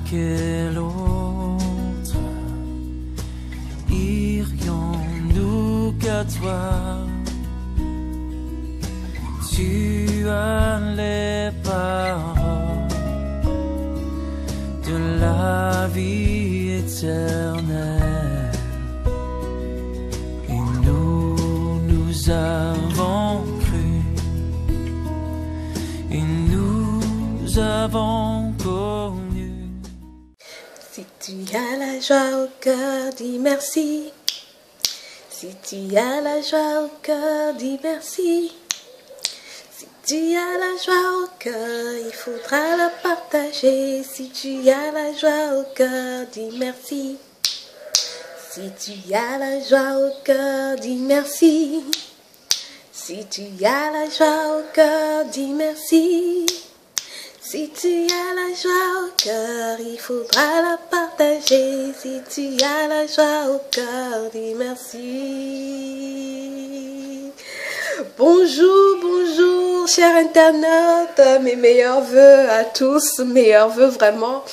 quel autre irions-nous qu'à toi? Tu as les paroles de la vie éternelle, et nous avons cru, et nous avons connu. Si tu as la joie au cœur, dis merci. Si tu as la joie au cœur, dis merci. Si tu as la joie au cœur, il faudra la partager. Si tu as la joie au cœur, dis merci. Si tu as la joie au cœur, dis merci. Si tu as la joie au cœur, dis merci. Si tu as la joie au cœur, il faudra la partager. Si tu as la joie au cœur, dis merci. Bonjour, bonjour, chers internautes, mes meilleurs vœux à tous, meilleurs vœux vraiment.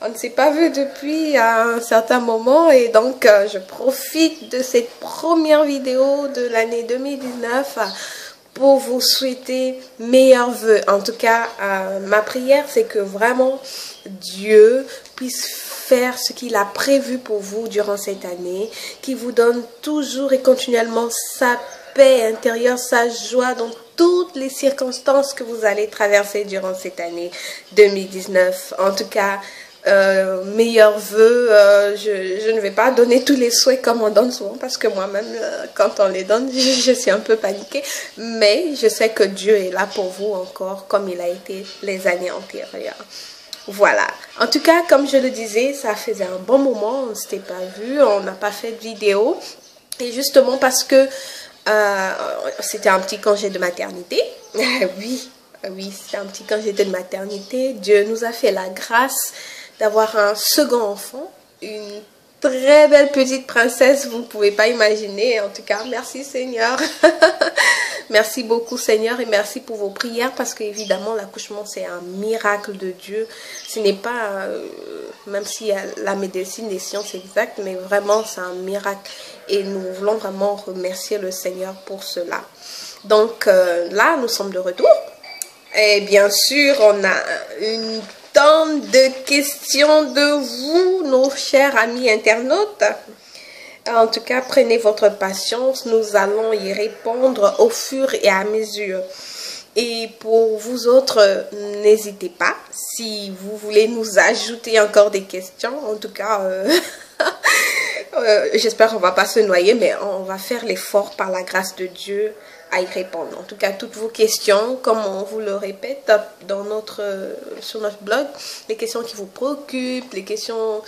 On ne s'est pas vu depuis un certain moment et donc je profite de cette première vidéo de l'année 2019 pour vous souhaiter meilleurs vœux. En tout cas, ma prière, c'est que vraiment Dieu puisse faire ce qu'il a prévu pour vous durant cette année, qu'il vous donne toujours et continuellement sa paix intérieure, sa joie dans toutes les circonstances que vous allez traverser durant cette année 2019. En tout cas, meilleurs vœux, je ne vais pas donner tous les souhaits comme on donne souvent parce que moi-même quand on les donne je suis un peu paniquée, mais je sais que Dieu est là pour vous encore comme il a été les années antérieures. Voilà, en tout cas comme je le disais, ça faisait un bon moment, on ne s'était pas vu, on n'a pas fait de vidéo et justement parce que c'était un petit congé de maternité. Oui, c'est un petit congé de maternité. Dieu nous a fait la grâce d'avoir un second enfant, une très belle petite princesse, vous ne pouvez pas imaginer. En tout cas, merci Seigneur. Merci beaucoup Seigneur et merci pour vos prières parce qu'évidemment l'accouchement c'est un miracle de Dieu. Ce n'est pas, même si la médecine, les sciences exactes, mais vraiment c'est un miracle et nous voulons vraiment remercier le Seigneur pour cela. Donc là, nous sommes de retour et bien sûr on a une tonne de questions de vous, nos chers amis internautes. En tout cas, prenez votre patience, nous allons y répondre au fur et à mesure. Et pour vous autres, n'hésitez pas, si vous voulez nous ajouter encore des questions, en tout cas, j'espère qu'on ne va pas se noyer, mais on va faire l'effort par la grâce de Dieu à y répondre. En tout cas, toutes vos questions, comme on vous le répète dans sur notre blog, les questions qui vous préoccupent, les questions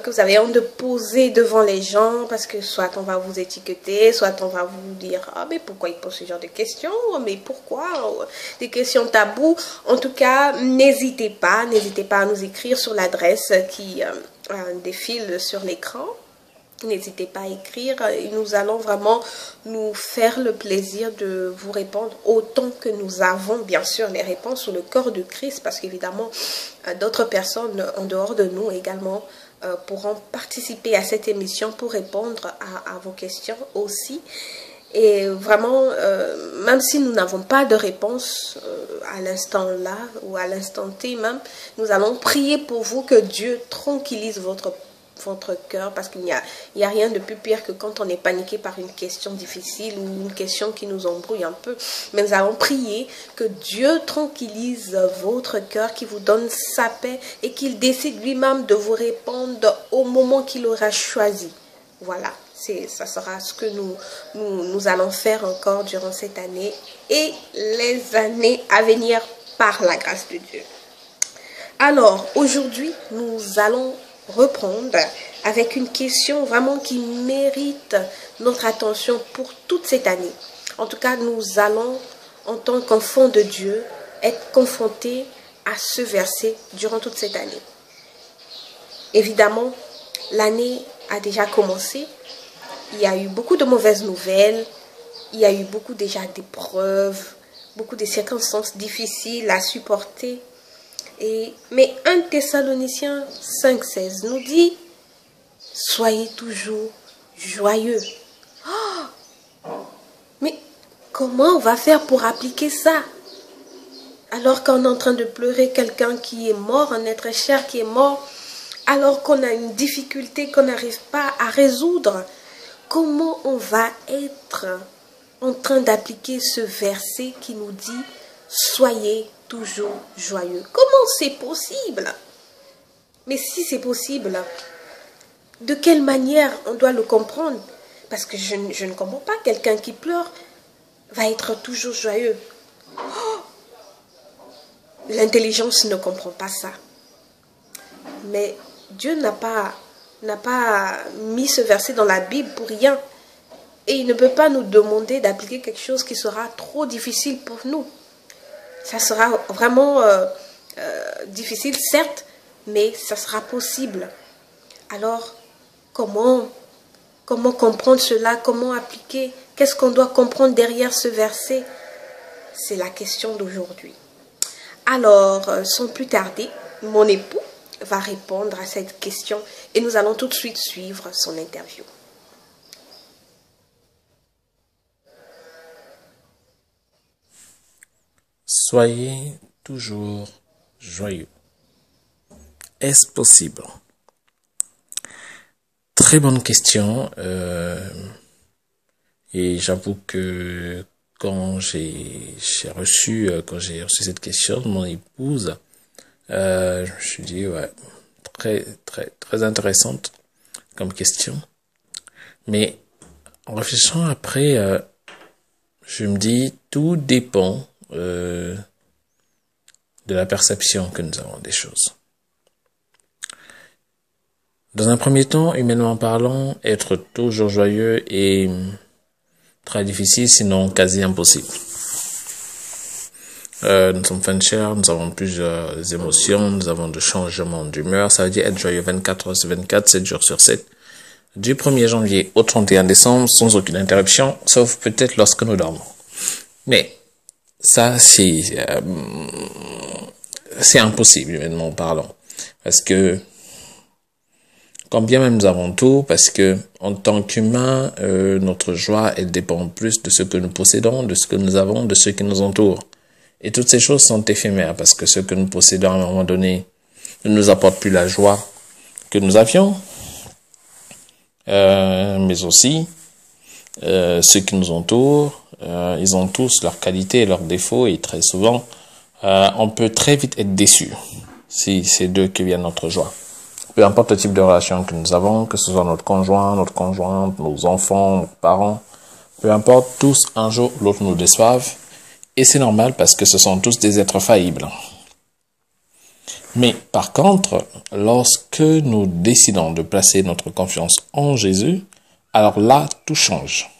que vous avez honte de poser devant les gens, parce que soit on va vous étiqueter, soit on va vous dire « Ah, mais pourquoi il pose ce genre de questions? Mais pourquoi ?» Des questions tabous. En tout cas, n'hésitez pas à nous écrire sur l'adresse qui défile sur l'écran. N'hésitez pas à écrire et nous allons vraiment nous faire le plaisir de vous répondre autant que nous avons bien sûr les réponses sur le corps de Christ, parce qu'évidemment d'autres personnes en dehors de nous également pourront participer à cette émission pour répondre à vos questions aussi. Et vraiment, même si nous n'avons pas de réponse à l'instant là ou à l'instant T même, nous allons prier pour vous que Dieu tranquillise votre cœur, parce qu'il n'y a rien de plus pire que quand on est paniqué par une question difficile ou une question qui nous embrouille un peu. Mais nous allons prier que Dieu tranquillise votre cœur, qu'il vous donne sa paix et qu'il décide lui-même de vous répondre au moment qu'il aura choisi. Voilà, ça sera ce que nous allons faire encore durant cette année et les années à venir par la grâce de Dieu. Alors, aujourd'hui, nous allons reprendre avec une question vraiment qui mérite notre attention pour toute cette année. En tout cas, nous allons, en tant qu'enfants de Dieu, être confrontés à ce verset durant toute cette année. Évidemment, l'année a déjà commencé. Il y a eu beaucoup de mauvaises nouvelles. Il y a eu beaucoup déjà d'épreuves, beaucoup de circonstances difficiles à supporter. Mais 1 Thessaloniciens 5,16 nous dit, soyez toujours joyeux. Oh, mais comment on va faire pour appliquer ça? Alors qu'on est en train de pleurer quelqu'un qui est mort, un être cher qui est mort, alors qu'on a une difficulté qu'on n'arrive pas à résoudre, comment on va être en train d'appliquer ce verset qui nous dit « Soyez toujours joyeux ». Comment c'est possible? Mais si c'est possible, de quelle manière on doit le comprendre? Parce que je ne comprends pas, quelqu'un qui pleure va être toujours joyeux. Oh, l'intelligence ne comprend pas ça. Mais Dieu n'a pas mis ce verset dans la Bible pour rien. Et il ne peut pas nous demander d'appliquer quelque chose qui sera trop difficile pour nous. Ça sera vraiment difficile, certes, mais ça sera possible. Alors, comment comprendre cela? Comment appliquer? Qu'est-ce qu'on doit comprendre derrière ce verset? C'est la question d'aujourd'hui. Alors, sans plus tarder, mon époux va répondre à cette question et nous allons tout de suite suivre son interview. Soyez toujours joyeux. Est-ce possible? Très bonne question. Et j'avoue que quand j'ai reçu cette question de mon épouse, je me suis dit, ouais, très intéressante comme question. Mais en réfléchissant après, je me dis, tout dépend de la perception que nous avons des choses. Dans un premier temps, humainement parlant, être toujours joyeux est très difficile, sinon quasi impossible. Nous sommes fin de chair, nous avons plusieurs émotions, nous avons des changements d'humeur. Ça veut dire être joyeux 24 heures sur 24, 7 jours sur 7. Du 1er janvier au 31 décembre, sans aucune interruption, sauf peut-être lorsque nous dormons. Mais ça, c'est impossible, humainement parlant. Parce que, quand bien même nous avons tout, parce que en tant qu'humain, notre joie, elle dépend plus de ce que nous possédons, de ce que nous avons, de ce qui nous entoure. Et toutes ces choses sont éphémères, parce que ce que nous possédons à un moment donné ne nous apporte plus la joie que nous avions, mais aussi ceux qui nous entourent, ils ont tous leurs qualités et leurs défauts, et très souvent, on peut très vite être déçu si c'est d'eux que vient notre joie. Peu importe le type de relation que nous avons, que ce soit notre conjoint, notre conjointe, nos enfants, nos parents, peu importe, tous un jour ou l'autre nous déçoivent. Et c'est normal parce que ce sont tous des êtres faillibles. Mais par contre, lorsque nous décidons de placer notre confiance en Jésus, alors là, tout change.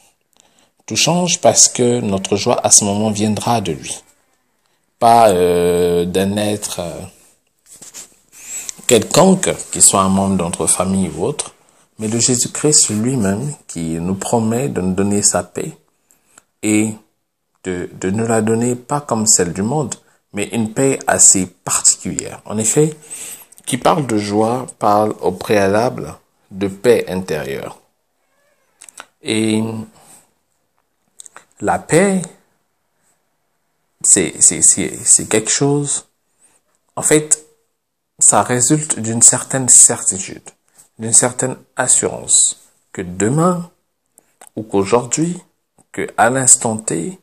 Tout change parce que notre joie à ce moment viendra de lui. Pas d'un être quelconque, qui soit un membre de notre famille ou autre, mais de Jésus-Christ lui-même qui nous promet de nous donner sa paix et de nous la donner pas comme celle du monde, mais une paix assez particulière. En effet, qui parle de joie parle au préalable de paix intérieure. Et la paix, c'est quelque chose, en fait, ça résulte d'une certaine certitude, d'une certaine assurance que demain ou qu'aujourd'hui, qu'à l'instant T,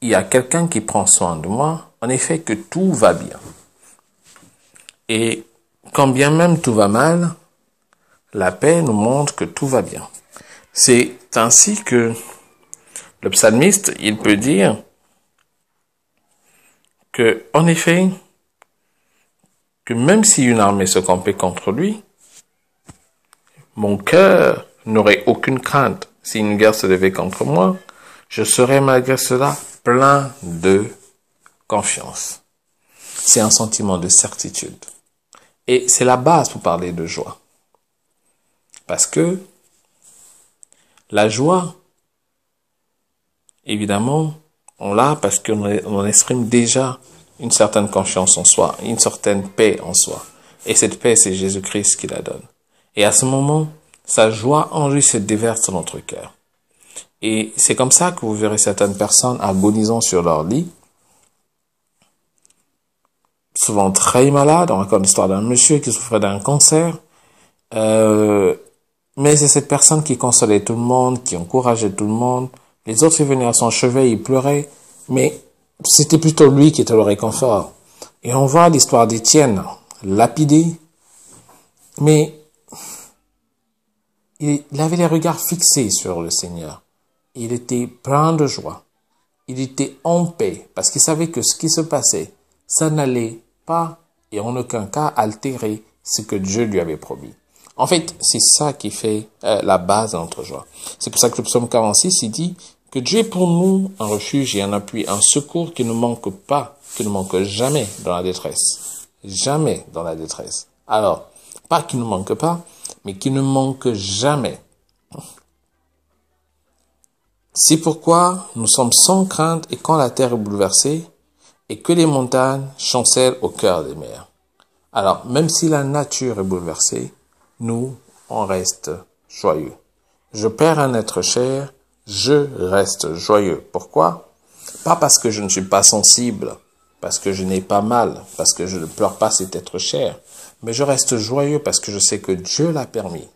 il y a quelqu'un qui prend soin de moi, en effet que tout va bien. Et quand bien même tout va mal, la paix nous montre que tout va bien. C'est ainsi que le psalmiste, il peut dire que, en effet, que même si une armée se campait contre lui, mon cœur n'aurait aucune crainte. Si une guerre se levait contre moi, je serais malgré cela plein de confiance. C'est un sentiment de certitude. Et c'est la base pour parler de joie. Parce que la joie, évidemment, on l'a parce qu'on exprime déjà une certaine confiance en soi, une certaine paix en soi. Et cette paix, c'est Jésus-Christ qui la donne. Et à ce moment, sa joie en lui se déverse dans notre cœur. Et c'est comme ça que vous verrez certaines personnes agonisant sur leur lit, souvent très malades. On raconte l'histoire d'un monsieur qui souffrait d'un cancer. Mais c'est cette personne qui consolait tout le monde, qui encourageait tout le monde. Les autres venaient à son chevet, ils pleuraient. Mais c'était plutôt lui qui était le réconfort. Et on voit l'histoire d'Étienne, lapidé. Mais il avait les regards fixés sur le Seigneur. Il était plein de joie. Il était en paix parce qu'il savait que ce qui se passait, ça n'allait pas et en aucun cas altérer ce que Dieu lui avait promis. En fait, c'est ça qui fait la base de notre joie. C'est pour ça que le psaume 46, il dit que Dieu est pour nous un refuge et un appui, un secours qui ne manque pas, qui ne manque jamais dans la détresse. Jamais dans la détresse. Alors, pas qu'il ne manque pas, mais qui ne manque jamais. C'est pourquoi nous sommes sans crainte et quand la terre est bouleversée et que les montagnes chancellent au cœur des mers. Alors, même si la nature est bouleversée, nous, on reste joyeux. Je perds un être cher, je reste joyeux. Pourquoi? Pas parce que je ne suis pas sensible, parce que je n'ai pas mal, parce que je ne pleure pas cet être cher, mais je reste joyeux parce que je sais que Dieu l'a permis.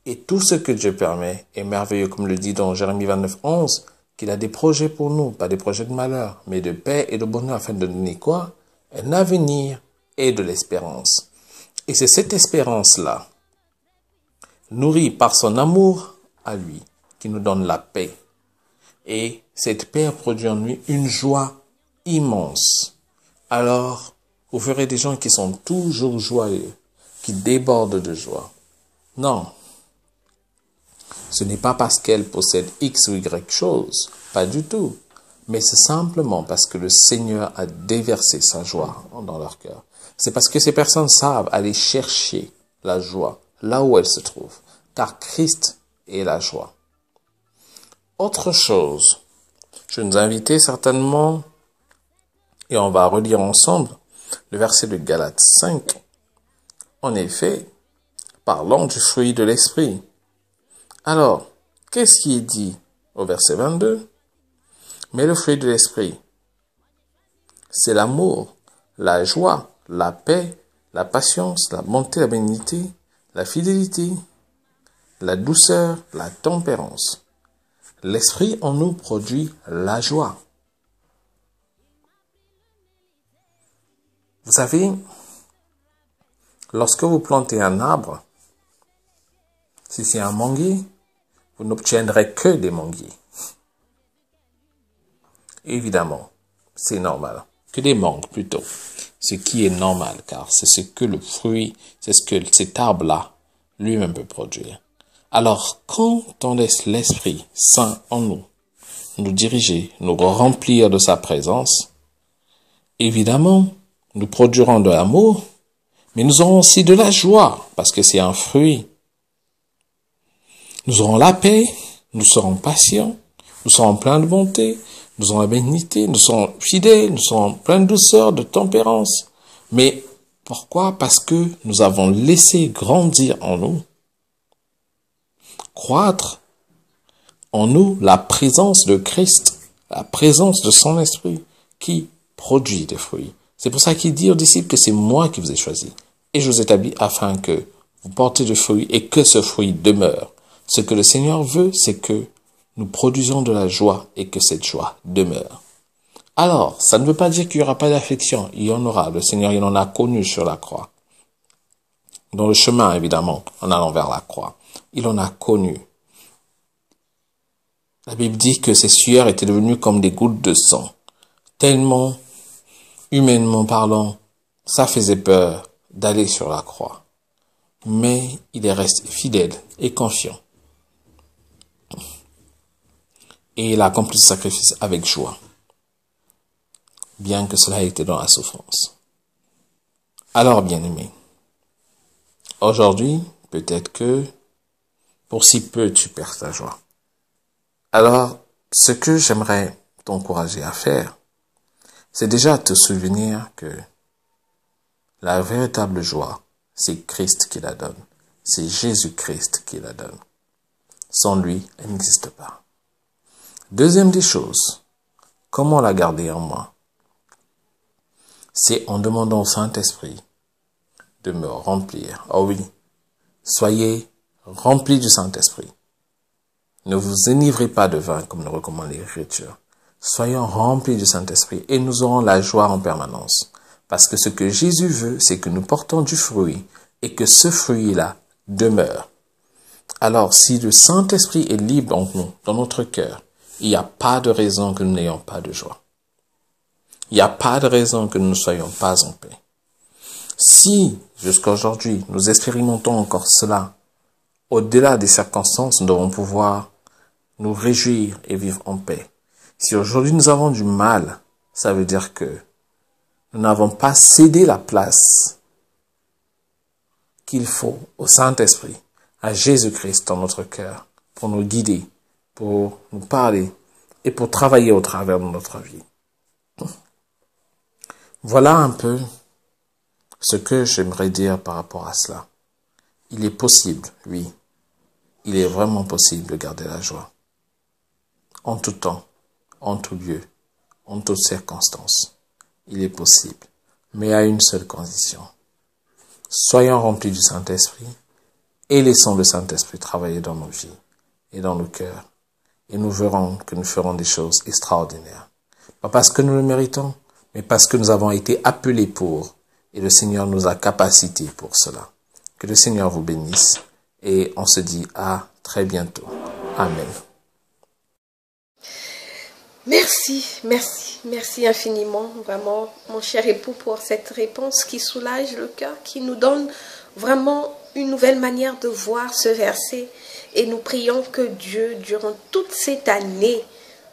Et tout ce que Dieu permet est merveilleux, comme le dit dans Jérémie 29, 11, qu'il a des projets pour nous, pas des projets de malheur, mais de paix et de bonheur, afin de donner quoi? Un avenir et de l'espérance. Et c'est cette espérance-là, nourrie par son amour à lui, qui nous donne la paix. Et cette paix produit en lui une joie immense. Alors, vous verrez des gens qui sont toujours joyeux, qui débordent de joie. Non. Ce n'est pas parce qu'elle possède X ou Y chose, pas du tout. Mais c'est simplement parce que le Seigneur a déversé sa joie dans leur cœur. C'est parce que ces personnes savent aller chercher la joie là où elle se trouve. Car Christ est la joie. Autre chose, je nous invite certainement, et on va relire ensemble, le verset de Galates 5. En effet, parlons du fruit de l'esprit. Alors, qu'est-ce qui est dit au verset 22? Mais le fruit de l'esprit, c'est l'amour, la joie, la paix, la patience, la bonté, la bénignité, la fidélité, la douceur, la tempérance. L'esprit en nous produit la joie. Vous savez, lorsque vous plantez un arbre, si c'est un manguier, vous n'obtiendrez que des manguiers. Évidemment, c'est normal. Que des mangues plutôt. Ce qui est normal, car c'est ce que le fruit, c'est ce que cet arbre-là lui-même peut produire. Alors, quand on laisse l'Esprit Saint en nous, nous diriger, nous remplir de sa présence, évidemment, nous produirons de l'amour, mais nous aurons aussi de la joie, parce que c'est un fruit. Nous aurons la paix, nous serons patients, nous serons pleins de bonté, nous aurons la bénignité, nous serons fidèles, nous serons pleins de douceur, de tempérance. Mais pourquoi? Parce que nous avons laissé grandir en nous, croître en nous la présence de Christ, la présence de son esprit qui produit des fruits. C'est pour ça qu'il dit aux disciples que c'est moi qui vous ai choisi et je vous établis afin que vous portez du fruit et que ce fruit demeure. Ce que le Seigneur veut, c'est que nous produisons de la joie et que cette joie demeure. Alors, ça ne veut pas dire qu'il n'y aura pas d'affliction. Il y en aura. Le Seigneur, il en a connu sur la croix. Dans le chemin, évidemment, en allant vers la croix. Il en a connu. La Bible dit que ses sueurs étaient devenues comme des gouttes de sang. Tellement, humainement parlant, ça faisait peur d'aller sur la croix. Mais il est resté fidèle et confiant. Et il a accompli ce sacrifice avec joie, bien que cela ait été dans la souffrance. Alors, bien-aimé, aujourd'hui, peut-être que pour si peu tu perds ta joie. Alors, ce que j'aimerais t'encourager à faire, c'est déjà te souvenir que la véritable joie, c'est Christ qui la donne. C'est Jésus-Christ qui la donne. Sans lui, elle n'existe pas. Deuxième des choses, comment la garder en moi? C'est en demandant au Saint-Esprit de me remplir. Oh oui, soyez remplis du Saint-Esprit. Ne vous enivrez pas de vin, comme le recommande l'Écriture. Soyons remplis du Saint-Esprit et nous aurons la joie en permanence. Parce que ce que Jésus veut, c'est que nous portons du fruit et que ce fruit-là demeure. Alors, si le Saint-Esprit est libre en nous, dans notre cœur, il n'y a pas de raison que nous n'ayons pas de joie. Il n'y a pas de raison que nous ne soyons pas en paix. Si, jusqu'à aujourd'hui, nous expérimentons encore cela, au-delà des circonstances, nous devons pouvoir nous réjouir et vivre en paix. Si aujourd'hui nous avons du mal, ça veut dire que nous n'avons pas cédé la place qu'il faut au Saint-Esprit, à Jésus-Christ dans notre cœur, pour nous guider, pour nous parler et pour travailler au travers de notre vie. Voilà un peu ce que j'aimerais dire par rapport à cela. Il est possible, oui, il est vraiment possible de garder la joie. En tout temps, en tout lieu, en toutes circonstances. Il est possible, mais à une seule condition. Soyons remplis du Saint-Esprit et laissons le Saint-Esprit travailler dans nos vies et dans nos cœurs. Et nous verrons que nous ferons des choses extraordinaires. Pas parce que nous le méritons, mais parce que nous avons été appelés pour, et le Seigneur nous a capacités pour cela. Que le Seigneur vous bénisse, et on se dit à très bientôt. Amen. Merci infiniment, vraiment, mon cher époux, pour cette réponse qui soulage le cœur, qui nous donne vraiment une nouvelle manière de voir ce verset. Et nous prions que Dieu, durant toute cette année,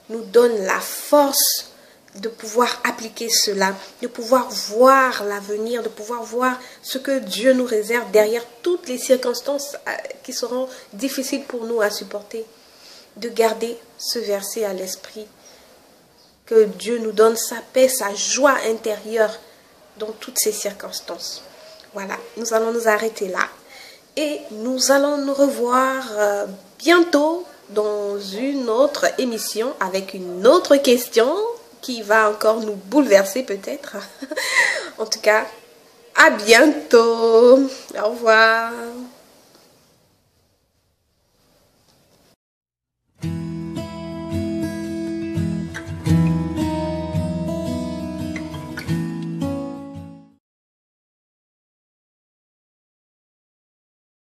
nous donne la force de pouvoir appliquer cela, de pouvoir voir l'avenir, de pouvoir voir ce que Dieu nous réserve derrière toutes les circonstances qui seront difficiles pour nous à supporter, de garder ce verset à l'esprit, que Dieu nous donne sa paix, sa joie intérieure dans toutes ces circonstances. Voilà, nous allons nous arrêter là et nous allons nous revoir bientôt dans une autre émission avec une autre question qui va encore nous bouleverser peut-être. En tout cas, à bientôt. Au revoir.